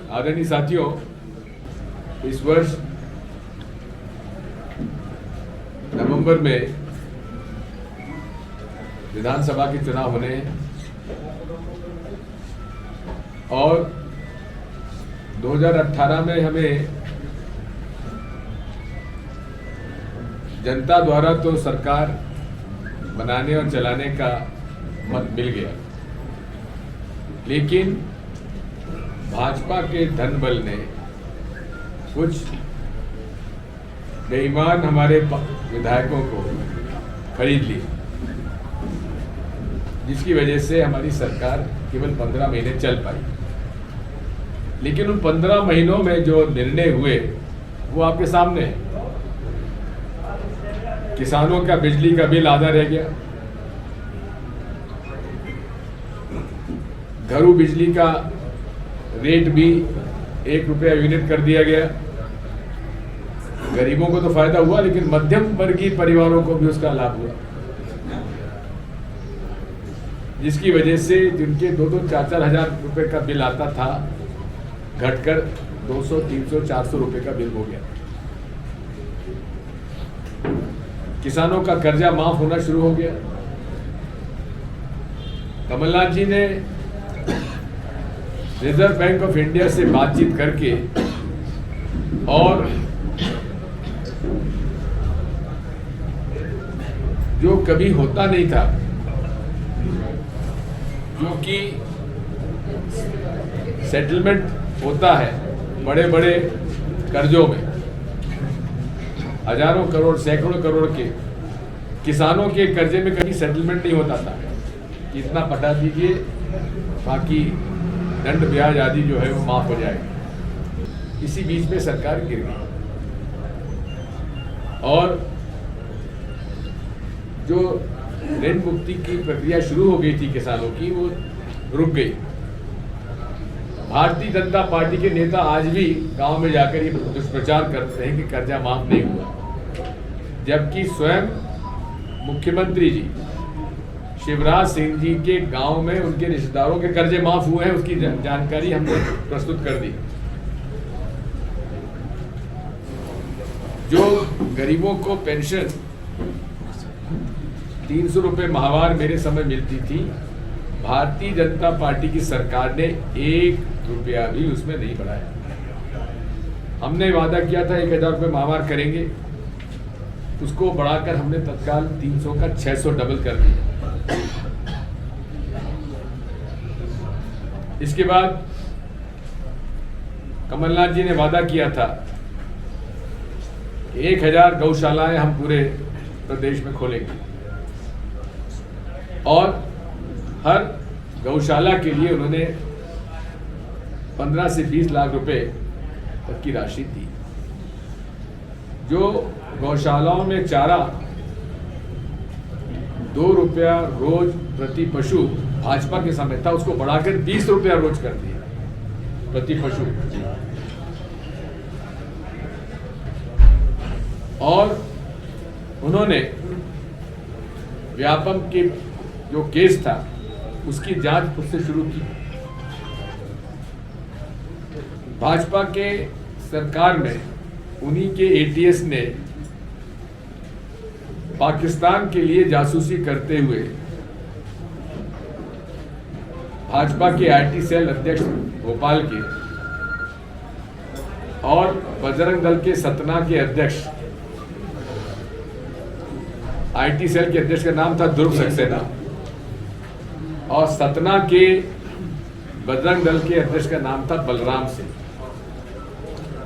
आदरणीय साथियों, इस वर्ष नवंबर में विधानसभा के चुनाव होने हैं और 2018 में हमें जनता द्वारा तो सरकार बनाने और चलाने का मत मिल गया, लेकिन भाजपा के धन बल ने कुछ बेईमान हमारे विधायकों को खरीद लिया, जिसकी वजह से हमारी सरकार केवल 15 महीने चल पाई। लेकिन उन 15 महीनों में जो निर्णय हुए वो आपके सामने है। किसानों का बिजली का बिल आधा रह गया, घरू बिजली का रेट भी 1 रुपया यूनिट कर दिया गया। गरीबों को तो फायदा हुआ, लेकिन मध्यम वर्गीय परिवारों को भी उसका लाभ हुआ, जिसकी वजह से जिनके 2-2, 4-4 हजार रुपए का बिल आता था, घटकर 200, 300, 400 रुपए का बिल हो गया। किसानों का कर्जा माफ होना शुरू हो गया। कमलनाथ जी ने रिजर्व बैंक ऑफ इंडिया से बातचीत करके और जो कभी होता नहीं था, जो कि सेटलमेंट होता है बड़े बड़े कर्जों में, हजारों करोड़, सैकड़ों करोड़ के किसानों के कर्जे में कभी सेटलमेंट नहीं होता था कि इतना पटा दीजिए, बाकी दंड ब्याज आदि जो है वो माफ हो जाएगा। इसी बीच में सरकार गिर गई और जो ऋण मुक्ति की प्रक्रिया शुरू हो गई थी किसानों की, वो रुक गई। भारतीय जनता पार्टी के नेता आज भी गांव में जाकर ये दुष्प्रचार करते हैं कि कर्जा माफ नहीं हुआ, जबकि स्वयं मुख्यमंत्री जी शिवराज सिंह जी के गांव में उनके रिश्तेदारों के कर्जे माफ हुए हैं। उसकी जानकारी हमने प्रस्तुत कर दी। जो गरीबों को पेंशन 300 रुपए माहवार मेरे समय मिलती थी, भारतीय जनता पार्टी की सरकार ने 1 रुपया भी उसमें नहीं बढ़ाया। हमने वादा किया था 1000 रुपये माहवार करेंगे, उसको बढ़ाकर हमने तत्काल 300 का 600 डबल कर दिया। इसके बाद कमलनाथ जी ने वादा किया था 1000 गौशालाएं हम पूरे प्रदेश में खोलेंगे और हर गौशाला के लिए उन्होंने 15 से 20 लाख रुपए तक की राशि दी। जो गौशालाओं में चारा 2 रुपया रोज प्रति पशु भाजपा के समय था, उसको बढ़ाकर 20 रुपया रोज कर दिया प्रति पशु। और उन्होंने व्यापम के जो केस था उसकी जांच खुद से शुरू की। भाजपा के सरकार में उन्हीं के एटीएस ने पाकिस्तान के लिए जासूसी करते हुए भाजपा के आईटी सेल अध्यक्ष भोपाल के और बजरंग दल के सतना के अध्यक्ष, आईटी सेल के अध्यक्ष का नाम था ध्रुव सक्सेना और सतना के बजरंग दल के अध्यक्ष का नाम था बलराम सिंह।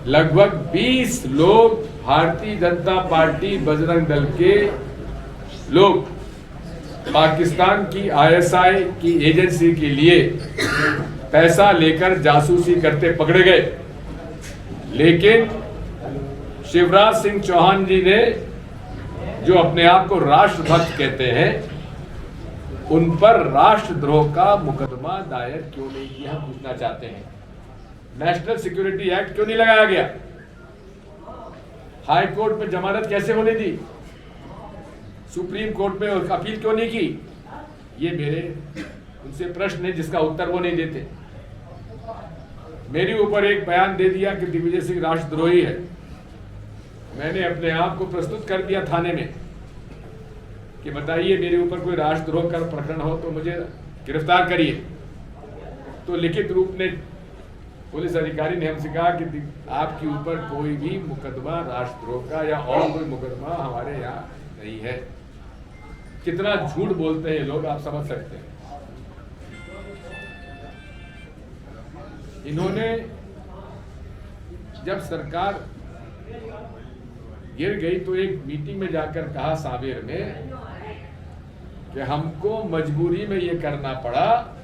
लगभग 20 लोग भारतीय जनता पार्टी बजरंग दल के लोग पाकिस्तान की आईएसआई की एजेंसी के लिए पैसा लेकर जासूसी करते पकड़े गए। लेकिन शिवराज सिंह चौहान जी ने, जो अपने आप को राष्ट्रभक्त कहते हैं, उन पर राष्ट्रद्रोह का मुकदमा दायर क्यों नहीं किया, हम पूछना चाहते हैं। नेशनल सिक्योरिटी एक्ट क्यों नहीं लगाया गया? हाई कोर्ट में जमानत कैसे होने दी? सुप्रीम कोर्ट में अपील क्यों नहीं की? ये मेरे उनसे प्रश्न है जिसका उत्तर वो नहीं देते। मेरे ऊपर एक बयान दे दिया कि दिग्विजय सिंह राष्ट्रद्रोही है। मैंने अपने आप को प्रस्तुत कर दिया थाने में कि बताइए मेरे ऊपर कोई राष्ट्रद्रोह का प्रकरण हो तो मुझे गिरफ्तार करिए। तो लिखित रूप में पुलिस अधिकारी ने हमसे कहा कि आपके ऊपर कोई भी मुकदमा राष्ट्रद्रोह का या और कोई मुकदमा हमारे यहाँ नहीं है। कितना झूठ बोलते हैं लोग, आप समझ सकते हैं। इन्होंने जब सरकार गिर गई तो एक मीटिंग में जाकर कहा सावेर में कि हमको मजबूरी में ये करना पड़ा,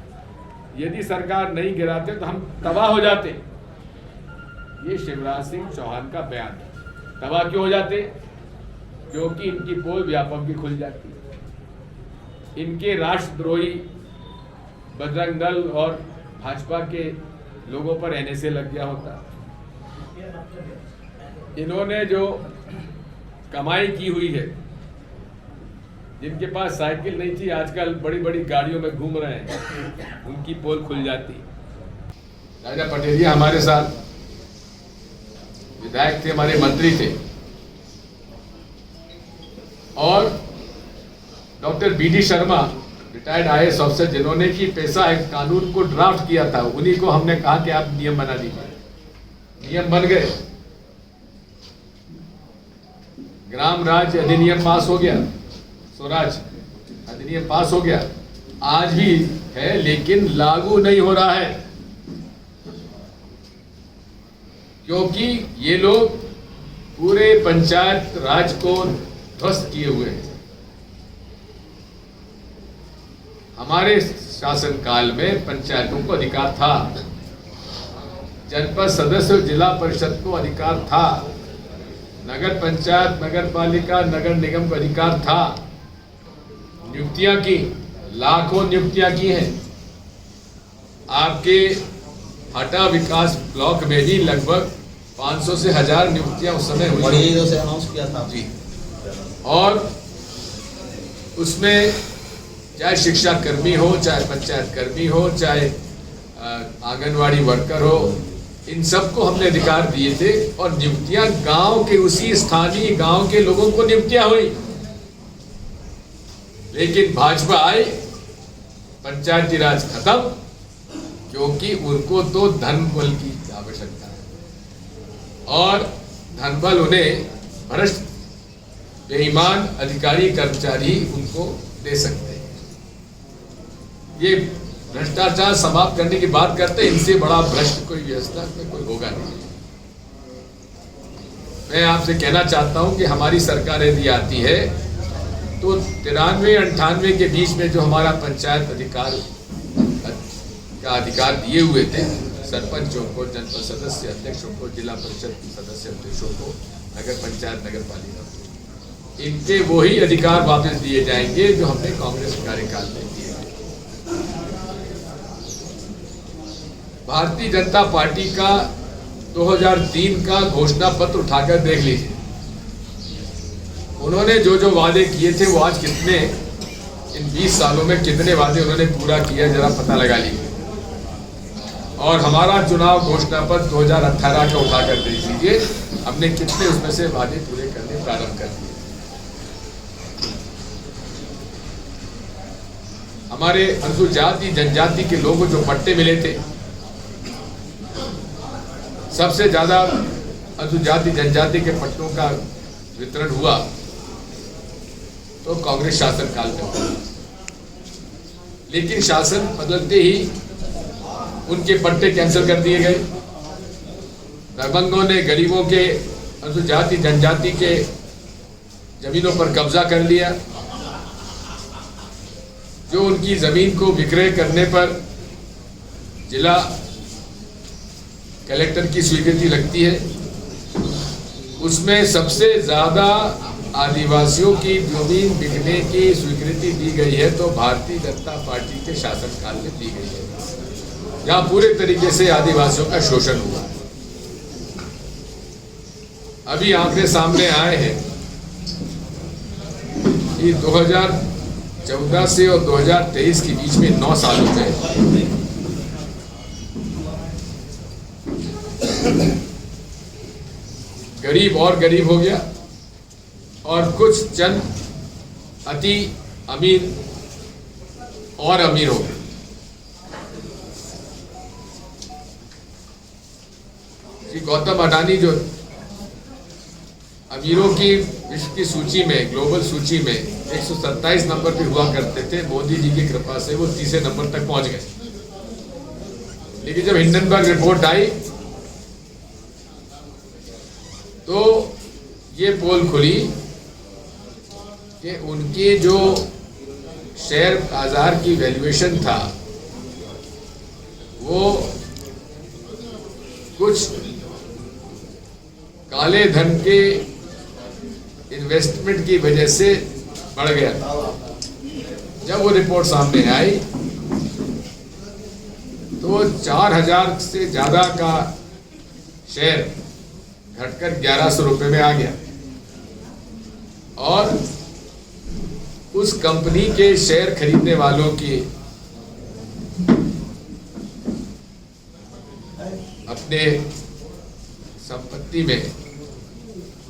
यदि सरकार नहीं गिराते तो हम तबाह हो जाते। ये शिवराज सिंह चौहान का बयान है। तबाह क्यों हो जाते? क्योंकि इनकी पोल व्यापक भी खुल जाती, इनके राष्ट्रद्रोही बजरंग दल और भाजपा के लोगों पर एनएसए लग गया होता। इन्होंने जो कमाई की हुई है, जिनके पास साइकिल नहीं थी आजकल बड़ी बड़ी गाड़ियों में घूम रहे हैं, उनकी पोल खुल जाती। राजा पटेरिया हमारे साथ विधायक थे, हमारे मंत्री थे, और doctor BD Sharma retired IAS officer जिन्होंने की पैसा एक्ट कानून को ड्राफ्ट किया था, उन्हीं को हमने कहा कि आप नियम बना दीजिए। नियम बन गए, ग्राम राज्य अधिनियम पास हो गया, स्वराज अधिनियम पास हो गया, आज भी है लेकिन लागू नहीं हो रहा है, क्योंकि ये लोग पूरे पंचायत राज को ध्वस्त किए हुए हैं। हमारे शासनकाल में पंचायतों को अधिकार था, जनपद सदस्य और जिला परिषद को अधिकार था, नगर पंचायत, नगर पालिका, नगर निगम को अधिकार था। नियुक्तियां की, लाखों नियुक्तियां की हैं। आपके हटा विकास ब्लॉक में भी लगभग 500 से 1000 नियुक्तियां उस समय हुई से अनाउंस किया था जी। और उसमें चाहे शिक्षा कर्मी हो, चाहे पंचायत कर्मी हो, चाहे आंगनवाड़ी वर्कर हो, इन सबको हमने अधिकार दिए थे। और नियुक्तियां गांव के, उसी स्थानीय गांव के लोगों को नियुक्तियां हुई। लेकिन भाजपा आई, पंचायती राज खत्म, क्योंकि उनको तो धन बल की आवश्यकता है और धन बल उन्हें भ्रष्ट बेईमान अधिकारी कर्मचारी उनको दे सकते हैं। ये भ्रष्टाचार समाप्त करने की बात करते हैं, इनसे बड़ा भ्रष्ट कोई व्यवस्था में कोई होगा नहीं। मैं आपसे कहना चाहता हूं कि हमारी सरकार यदि आती है तो 93-98 के बीच में जो हमारा पंचायत अधिकार का अधिकार दिए हुए थे, सरपंचों को, जनपद सदस्य अध्यक्षों को, जिला परिषद सदस्य अध्यक्षों को, नगर पंचायत, नगर पालिका, इनके वही अधिकार वापस दिए जाएंगे जो हमने कांग्रेस कार्यकाल में दिए थे। भारतीय जनता पार्टी का 2003 का घोषणा पत्र उठाकर देख लीजिए। उन्होंने जो जो वादे किए थे वो आज कितने, इन 20 सालों में कितने वादे उन्होंने पूरा किया, जरा पता लगा लीजिए। और हमारा चुनाव घोषणा पत्र 2018 का उठाकर देख लीजिए, हमने कितने उसमें से वादे पूरे करने प्रारंभ कर दिए। हमारे अनुसूचित जनजाति के लोगों जो पट्टे मिले थे, सबसे ज्यादा अनुसूचित जनजाति के पट्टों का वितरण हुआ तो कांग्रेस शासन काल में हुआ। लेकिन शासन बदलते ही उनके पट्टे कैंसिल कर दिए गए। दबंगों ने गरीबों के, अनुसूचित जनजाति के जमीनों पर कब्जा कर लिया। जो उनकी जमीन को विक्रय करने पर जिला कलेक्टर की स्वीकृति लगती है, उसमें सबसे ज्यादा आदिवासियों की जमीन बिकने की स्वीकृति दी गई है तो भारतीय जनता पार्टी के शासनकाल में दी गई है, जहां पूरे तरीके से आदिवासियों का शोषण हुआ। अभी आंकड़े सामने आए हैं कि 2014 से और 2023 के बीच में 9 सालों में गरीब और गरीब हो गया और कुछ चंद अति अमीर और अमीर हो गए। श्री गौतम अडानी जो अमीरों की विश्व की सूची में, ग्लोबल सूची में 127 नंबर पे हुआ करते थे, मोदी जी की कृपा से वो 30 नंबर तक पहुंच गए। लेकिन जब हिंडनबर्ग रिपोर्ट आई तो ये पोल खुली कि उनके जो शेयर बाजार की वैल्यूएशन था वो कुछ काले धन के इन्वेस्टमेंट की वजह से बढ़ गया। जब वो रिपोर्ट सामने आई तो 4000 से ज्यादा का शेयर घटकर 1100 रुपए में आ गया और उस कंपनी के शेयर खरीदने वालों की अपने संपत्ति में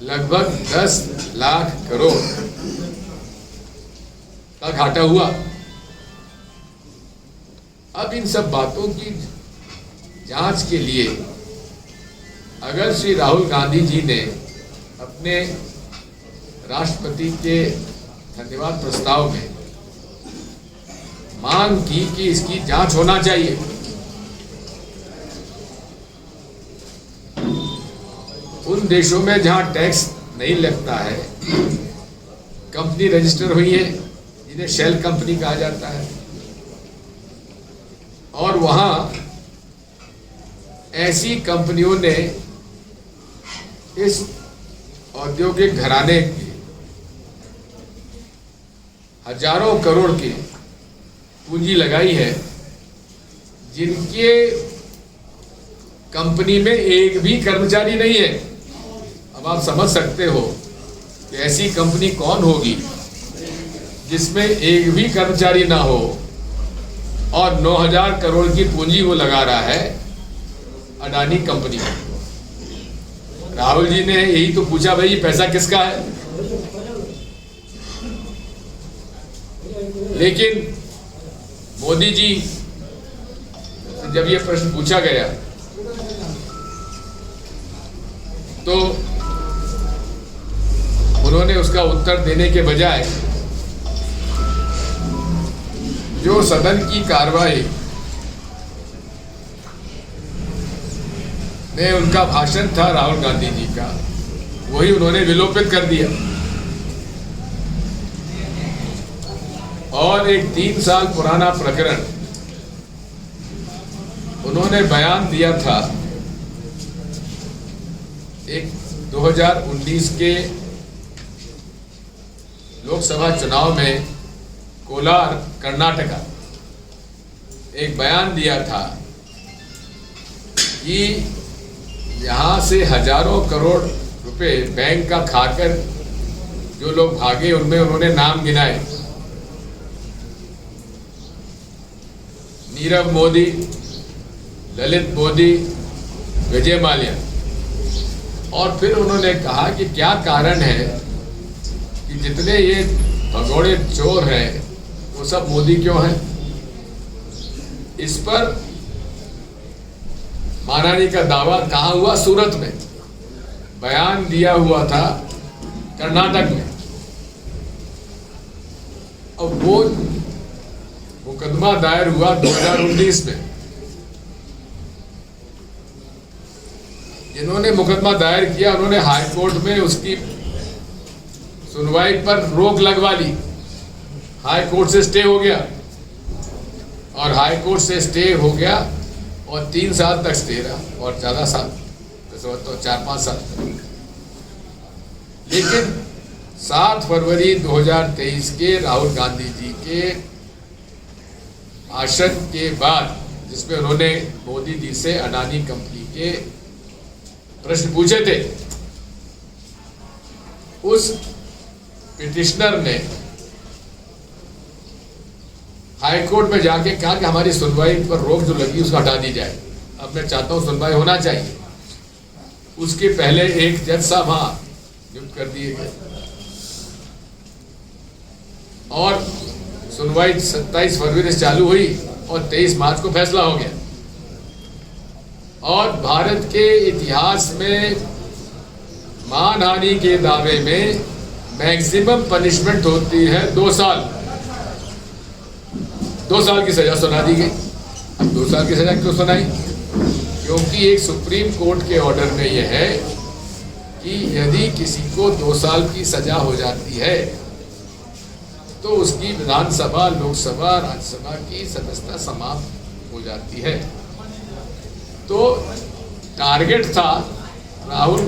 लगभग 10 लाख करोड़ का घाटा हुआ। अब इन सब बातों की जांच के लिए अगर श्री राहुल गांधी जी ने अपने राष्ट्रपति के धन्यवाद प्रस्ताव में मांग की कि इसकी जांच होना चाहिए, उन देशों में जहां टैक्स नहीं लगता है, कंपनी रजिस्टर हुई है जिन्हें शेल कंपनी कहा जाता है, और वहां ऐसी कंपनियों ने इस औद्योगिक घराने की हजारों करोड़ की पूंजी लगाई है, जिनके कंपनी में एक भी कर्मचारी नहीं है। अब आप समझ सकते हो कि ऐसी कंपनी कौन होगी जिसमें एक भी कर्मचारी ना हो और 9000 करोड़ की पूंजी वो लगा रहा है अडानी कंपनी में। राहुल जी ने यही तो पूछा, भाई ये पैसा किसका है? लेकिन मोदी जी से जब ये प्रश्न पूछा गया तो उन्होंने उसका उत्तर देने के बजाय जो सदन की कार्रवाई में उनका भाषण था राहुल गांधी जी का, वही उन्होंने विलोपित कर दिया और एक 3 साल पुराना प्रकरण उन्होंने बयान दिया था। एक 2019 के लोकसभा चुनाव में कोलार कर्नाटका एक बयान दिया था कि यहाँ से हजारों करोड़ रुपए बैंक का खाकर जो लोग भागे उनमें उन्होंने नाम गिनाए, नीरव मोदी, ललित मोदी, विजय माल्या। और फिर उन्होंने कहा कि क्या कारण है कि जितने ये भगोड़े चोर हैं वो सब मोदी क्यों हैं? इस पर महारानी का दावा कहाँ हुआ? सूरत में। बयान दिया हुआ था कर्नाटक में। अब वो मुकदमा दायर हुआ 2019 में। जिन्होंने मुकदमा दायर किया उन्होंने हाई कोर्ट में उसकी सुनवाई पर रोक लगवा ली। हाई कोर्ट से स्टे हो गया और हाई कोर्ट से स्टे हो गया और 3 साल तक स्टे रहा और ज्यादा साल तो 4-5 साल तक। लेकिन 7 फरवरी 2023 के राहुल गांधी जी के भाषण के बाद, जिसमें उन्होंने मोदी जी से अडानी कंपनी के प्रश्न पूछे थे, उस पिटिशनर ने हाई कोर्ट में जाके कहा कि हमारी सुनवाई पर रोक जो लगी उसको हटा दी जाए। अब मैं चाहता हूं सुनवाई होना चाहिए। उसके पहले एक जज साहब वहां नियुक्त कर दिए गए और सुनवाई 27 फरवरी से चालू हुई और 23 मार्च को फैसला हो गया। और भारत के इतिहास में मानहानि के दावे में मैक्सिमम पनिशमेंट होती है 2 साल। 2 साल की सजा सुना दी गई। अब 2 साल की सजा क्यों सुनाई? क्योंकि एक सुप्रीम कोर्ट के ऑर्डर में यह है कि यदि किसी को 2 साल की सजा हो जाती है तो उसकी विधानसभा, लोकसभा, राज्यसभा की सदस्यता समाप्त हो जाती है। तो टारगेट था राहुल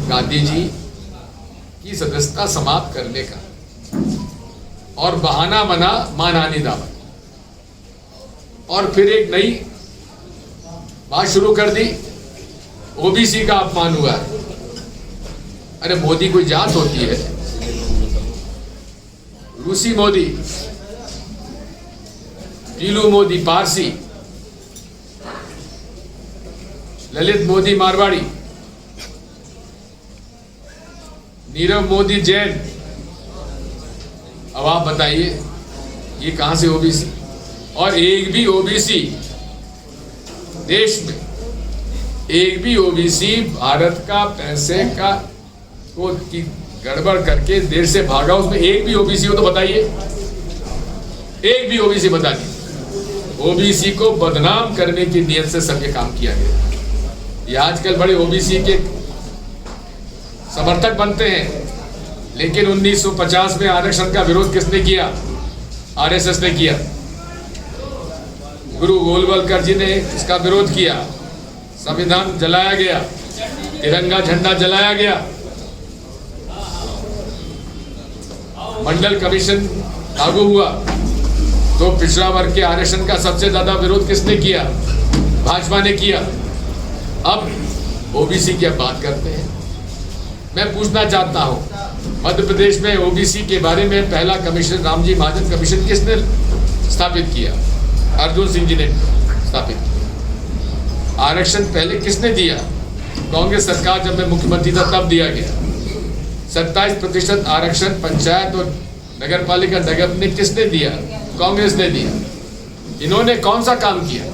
गांधी जी की सदस्यता समाप्त करने का और बहाना बना मानहानि दावा। और फिर एक नई बात शुरू कर दी, ओबीसी का अपमान हुआ है। अरे मोदी कोई जात होती है? रूसी मोदी, पीलू मोदी पारसी, ललित मोदी मारवाड़ी, नीरव मोदी जैन। अब आप बताइए ये कहां से ओबीसी? और एक भी ओबीसी देश में, एक भी ओबीसी भारत का पैसे का को की गड़बड़ करके देश से भागा, उसमें एक भी ओबीसी हो तो बताइए, एक भी ओबीसी बता दीजिए। ओबीसी को बदनाम करने की नीयत से सब ये काम किया गया। ये आजकल बड़े ओबीसी के समर्थक बनते हैं, लेकिन 1950 में आरक्षण का विरोध किसने किया? आरएसएस ने किया। गुरु गोलवलकर जी ने इसका विरोध किया, संविधान जलाया गया, तिरंगा झंडा जलाया गया। मंडल कमीशन लागू हुआ तो पिछड़ा वर्ग के आरक्षण का सबसे ज्यादा विरोध किसने किया? भाजपा ने किया। अब ओबीसी की अब बात करते हैं। मैं पूछना चाहता हूं, मध्य प्रदेश में ओबीसी के बारे में पहला कमीशन रामजी महाजन कमीशन किसने स्थापित किया? अर्जुन सिंह जी ने स्थापित किया। आरक्षण पहले किसने दिया? कांग्रेस सरकार जब मैं मुख्यमंत्री था तब दिया गया। 27% आरक्षण पंचायत और नगर पालिका निगम ने किसने दिया? कांग्रेस ने दिया। इन्होंने कौन सा काम किया?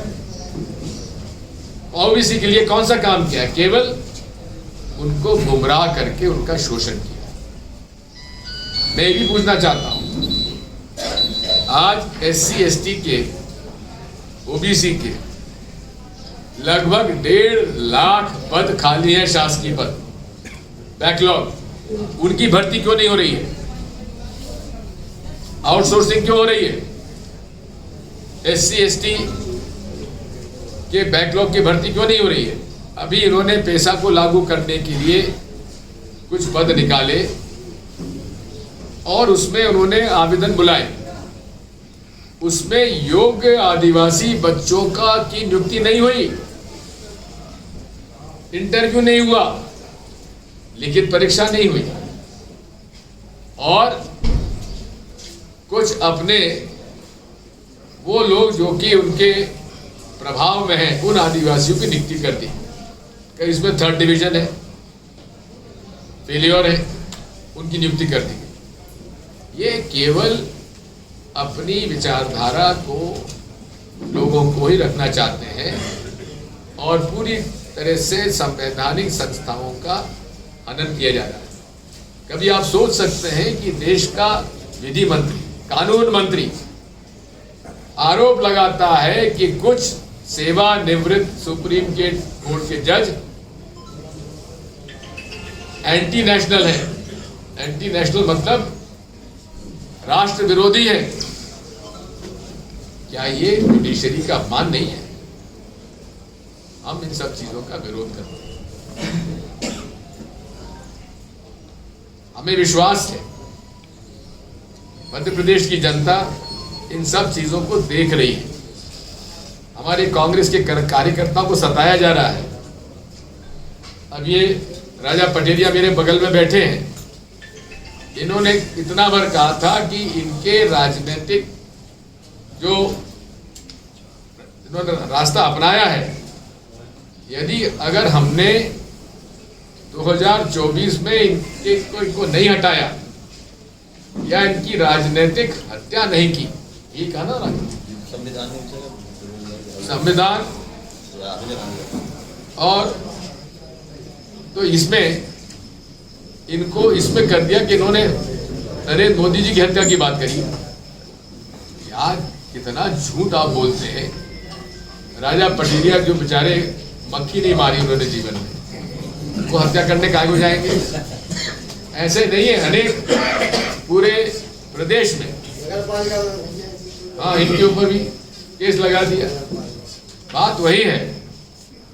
ओबीसी के लिए कौन सा काम किया? केवल उनको गुमराह करके उनका शोषण किया। मैं भी पूछना चाहता हूं, आज एससी एसटी के, ओबीसी के लगभग 1.5 लाख पद खाली है, शासकीय पद, बैकलॉग। उनकी भर्ती क्यों नहीं हो रही है? आउटसोर्सिंग क्यों हो रही है? एससी एसटी के बैकलॉग की भर्ती क्यों नहीं हो रही है? अभी इन्होंने पेशा को लागू करने के लिए कुछ पद निकाले और उसमें उन्होंने आवेदन बुलाए। उसमें योग्य आदिवासी बच्चों का की नियुक्ति नहीं हुई, इंटरव्यू नहीं हुआ, लिखित परीक्षा नहीं हुई। और कुछ अपने वो लोग जो कि उनके प्रभाव में हैं, उन आदिवासियों की नियुक्ति कर दी। इसमें 3rd डिवीजन है, फेलियर है, उनकी नियुक्ति कर दी। ये केवल अपनी विचारधारा को लोगों को ही रखना चाहते हैं और पूरी तरह से संवैधानिक संस्थाओं का हनन किया जा रहा है। कभी आप सोच सकते हैं कि देश का विधि मंत्री, कानून मंत्री आरोप लगाता है कि कुछ सेवानिवृत्त सुप्रीम कोर्ट के जज एंटी नेशनल है। एंटी नेशनल मतलब राष्ट्र विरोधी है। क्या ये जुडिशरी का अपमान नहीं है? हम इन सब चीजों का विरोध करते हैं। हमें विश्वास है मध्य प्रदेश की जनता इन सब चीजों को देख रही है। हमारे कांग्रेस के कार्यकर्ताओं को सताया जा रहा है। अब ये राजा पटेरिया मेरे बगल में बैठे हैं, इन्होंने इतना बार कहा था कि इनके राजनीतिक जो इन्होंने रास्ता अपनाया है, यदि अगर हमने 2024 में इनको नहीं हटाया या इनकी राजनीतिक हत्या नहीं की, ये कहा ना संविधान और तो इसमें इनको इसमें कर दिया कि इन्होंने नरेंद्र मोदी जी की हत्या की बात करी। यार कितना झूठ आप बोलते हैं। राजा पटिरिया जो बेचारे मक्खी नहीं मारी उन्होंने जीवन में, वो हत्या करने काहे को जाएंगे? ऐसे नहीं है, अनेक पूरे प्रदेश में हाँ इनके ऊपर भी केस लगा दिया। बात वही है,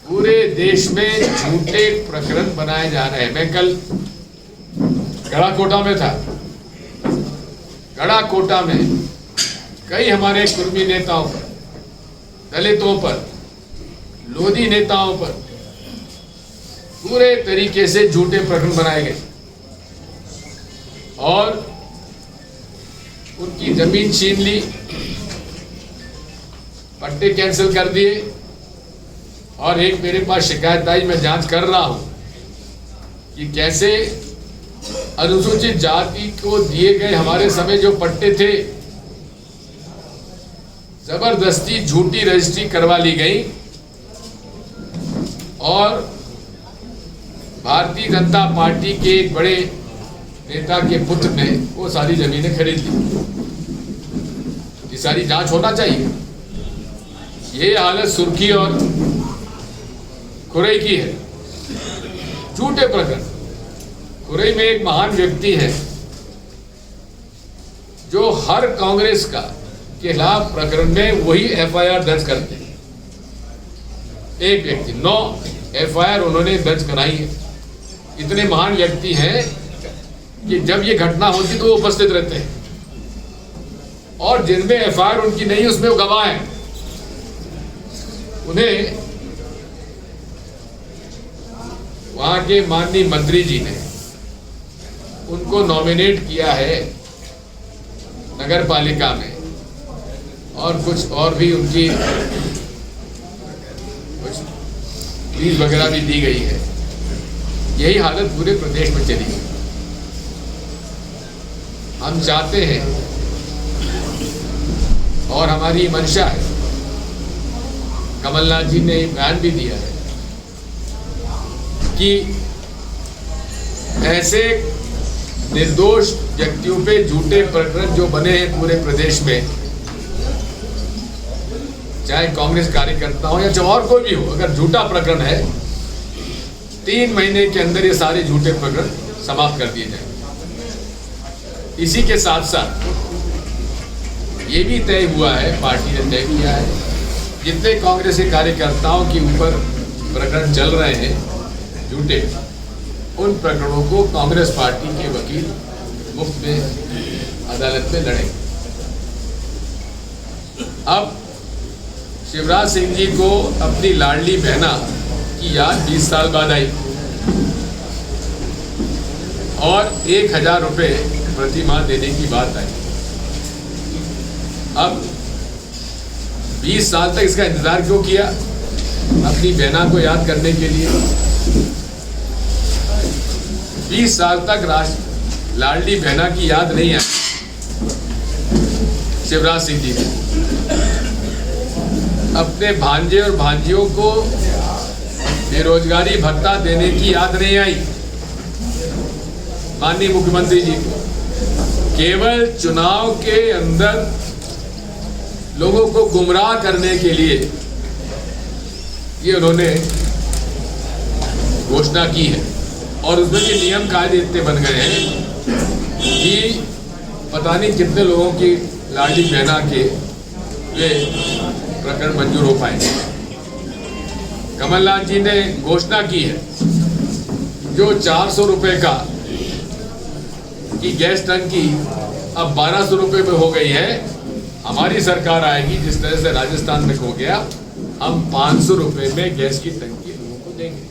पूरे देश में झूठे प्रकरण बनाए जा रहे हैं। मैं कल गढ़ाकोटा में था। गढ़ाकोटा में कई हमारे कुर्मी नेताओं पर, दलितों पर, लोधी नेताओं पर पूरे तरीके से झूठे प्रकरण बनाए गए और उनकी जमीन छीन ली, पट्टे कैंसिल कर दिए। और एक मेरे पास शिकायत आई, मैं जांच कर रहा हूं कि कैसे अनुसूचित जाति को दिए गए हमारे समय जो पट्टे थे, जबरदस्ती झूठी रजिस्ट्री करवा ली गई और भारतीय जनता पार्टी के एक बड़े नेता के पुत्र ने वो सारी जमीनें खरीद ली। ये सारी जांच होना चाहिए। ये हालत सुर्खी और खुरई की है, झूठे प्रकरण। खुरई में एक महान व्यक्ति है जो हर कांग्रेस का के खिलाफ प्रकरण में वही एफआईआर दर्ज करते हैं। एक व्यक्ति 9 एफआईआर उन्होंने दर्ज कराई है। इतने महान व्यक्ति हैं कि जब ये घटना होती तो वो उपस्थित रहते हैं और जिनमें एफआईआर उनकी नहीं उसमें वो गवाह हैं। उन्हें वहां के माननीय मंत्री जी ने उनको नॉमिनेट किया है नगर पालिका में और कुछ और भी उनकी कुछ फीस वगैरह भी दी गई है। यही हालत पूरे प्रदेश में चली है। हम चाहते हैं और हमारी मंशा है, कमलनाथ जी ने बयान भी दिया है कि ऐसे निर्दोष व्यक्तियों पे झूठे प्रकरण जो बने हैं पूरे प्रदेश में, चाहे कांग्रेस कार्यकर्ता हो या और कोई भी हो, अगर झूठा प्रकरण है 3 महीने के अंदर ये सारे झूठे प्रकरण समाप्त कर दिए जाए। इसी के साथ साथ ये भी तय हुआ है, पार्टी ने तय किया है, जितने कांग्रेस के कार्यकर्ताओं के ऊपर प्रकरण चल रहे हैं झूठे, उन प्रकरणों को कांग्रेस पार्टी के वकील मुफ्त में अदालत में लड़ेंगे। अब शिवराज सिंह जी को अपनी लाडली बहना की याद 20 साल बाद आई और 1000 रुपये प्रति माह देने की बात आई। अब 20 साल तक इसका इंतजार क्यों किया? अपनी बहना को याद करने के लिए 20 साल तक लाडली बहना की याद नहीं आई शिवराज सिंह जी ने। अपने भांजे और भांजियों को बेरोजगारी भत्ता देने की याद नहीं आई माननीय मुख्यमंत्री जी को। केवल चुनाव के अंदर लोगों को गुमराह करने के लिए ये उन्होंने घोषणा की है और उसमें भी नियम कायदे इतने बन गए हैं कि पता नहीं कितने लोगों की लाडली बहना के ये प्रकरण मंजूर हो पाएंगे। कमलनाथ जी ने घोषणा की है जो 400 रुपए का की गैस टंकी अब 1200 रुपए में हो गई है। हमारी सरकार आएगी, जिस तरह से राजस्थान में हो गया, हम 500 रुपए में गैस की टंकी लोगों को देंगे।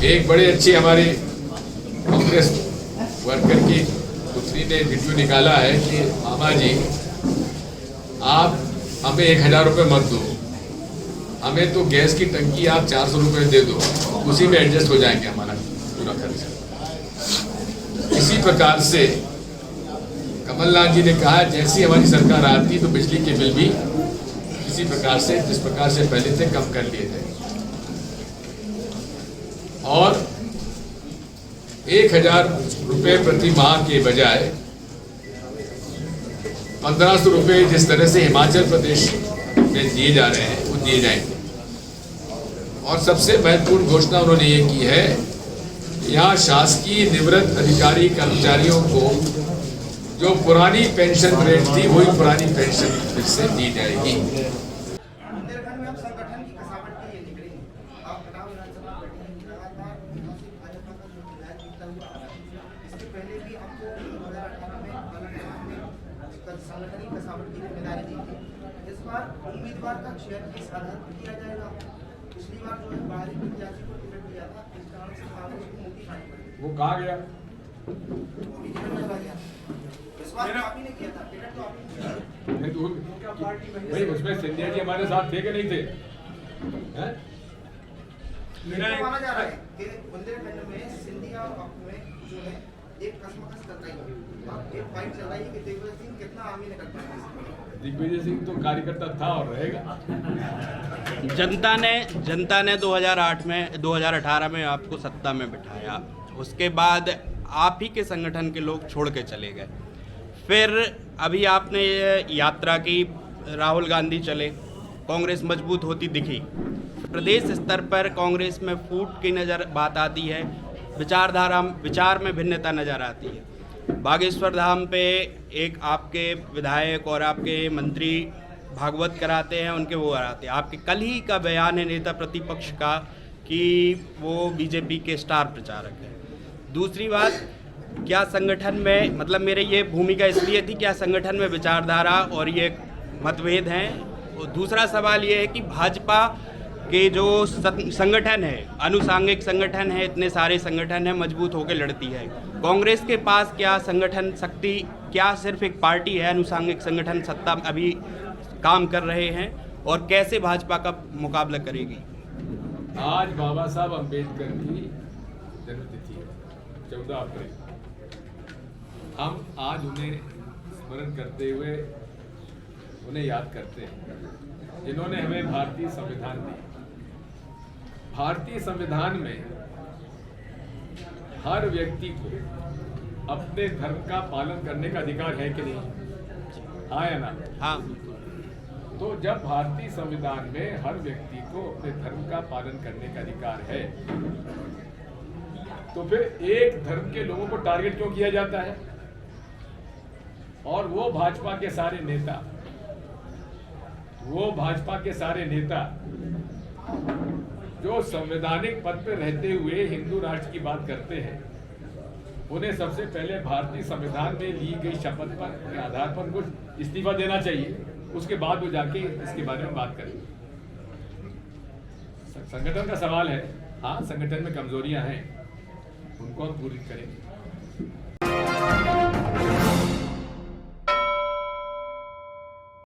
एक बड़े अच्छे हमारे कांग्रेस वर्कर की पुत्री ने वीडियो निकाला है कि मामा जी आप हमें 1000 रुपये मत दो, हमें तो गैस की टंकी आप 400 रुपये दे दो, उसी में एडजस्ट हो जाएंगे हमारा पूरा खर्चा। इसी प्रकार से कमलनाथ जी ने कहा जैसी हमारी सरकार आती तो बिजली के बिल भी इसी प्रकार से, जिस प्रकार से पहले थे, कम कर लिए थे। और 1000 रुपये प्रति माह के बजाय 1500 रुपये जिस तरह से हिमाचल प्रदेश में दिए जा रहे हैं वो दिए जाएंगे। और सबसे महत्वपूर्ण घोषणा उन्होंने ये की है, यहाँ शासकीय निवृत्त अधिकारी कर्मचारियों को जो पुरानी पेंशन रेट थी वही पुरानी पेंशन फिर से दी जाएगी। उम्मीदवार का चयन किस आधार पर किया जाएगा? पिछली बार जो है बाहरी प्रत्याशी को टिकट दिया था, इस कारण से कांग्रेस को मोटी खानी पड़ी। वो कहाँ गया? इस बार आप ही ने किया था, टिकट तो आप ही ने दिया। भाई उसमें सिंधिया जी हमारे साथ थे कि नहीं थे? मेरा माना जा रहा है कि बुंदेलखंड में सिंधिया में जो है एक कसमकस चल रही है, एक फाइट चल रही है कि दिग्विजय सिंह कितना आर्मी ने कर पाएंगे। दिग्विजय सिंह तो कार्यकर्ता था और रहेगा। जनता ने 2018 में आपको सत्ता में बिठाया, उसके बाद आप ही के संगठन के लोग छोड़ के चले गए। फिर अभी आपने ये यात्रा की, राहुल गांधी चले, कांग्रेस मजबूत होती दिखी। प्रदेश स्तर पर कांग्रेस में फूट की बात आती है, विचार में भिन्नता नज़र आती है। बागेश्वर धाम पे एक आपके विधायक और आपके मंत्री भागवत कराते हैं, उनके वो कराते हैं। आपके कल ही का बयान है नेता प्रतिपक्ष का कि वो बीजेपी के स्टार प्रचारक हैं। दूसरी बात, क्या संगठन में, मतलब मेरे ये भूमिका इसलिए थी, क्या संगठन में विचारधारा और ये मतभेद हैं? और दूसरा सवाल ये है कि भाजपा के जो संगठन है, अनुसांगिक संगठन है, इतने सारे संगठन हैं, मजबूत होकर लड़ती है। कांग्रेस के पास क्या संगठन शक्ति, क्या सिर्फ एक पार्टी है, अनुसांगिक संगठन सत्ता अभी काम कर रहे हैं, और कैसे भाजपा का मुकाबला करेगी? आज बाबा साहब अम्बेडकर की जन्मतिथि है, 14 अप्रैल। हम आज उन्हें स्मरण करते हुए उन्हें याद करते हैं जिन्होंने हमें भारतीय संविधान दी। भारतीय संविधान में हर व्यक्ति को अपने धर्म का पालन करने का अधिकार है कि नहीं? हाँ या ना? हाँ। तो जब भारतीय संविधान में हर व्यक्ति को अपने धर्म का पालन करने का अधिकार है, तो फिर एक धर्म के लोगों को टारगेट क्यों किया जाता है? और वो भाजपा के सारे नेता जो संवैधानिक पद पर रहते हुए हिंदू राष्ट्र की बात करते हैं, उन्हें सबसे पहले भारतीय संविधान में ली गई शपथ पर के आधार पर कुछ इस्तीफा देना चाहिए, उसके बाद वो जाके इसके बारे में बात करें। संगठन का सवाल है, हाँ संगठन में कमजोरियां हैं, उनको हम पूरी करेंगे।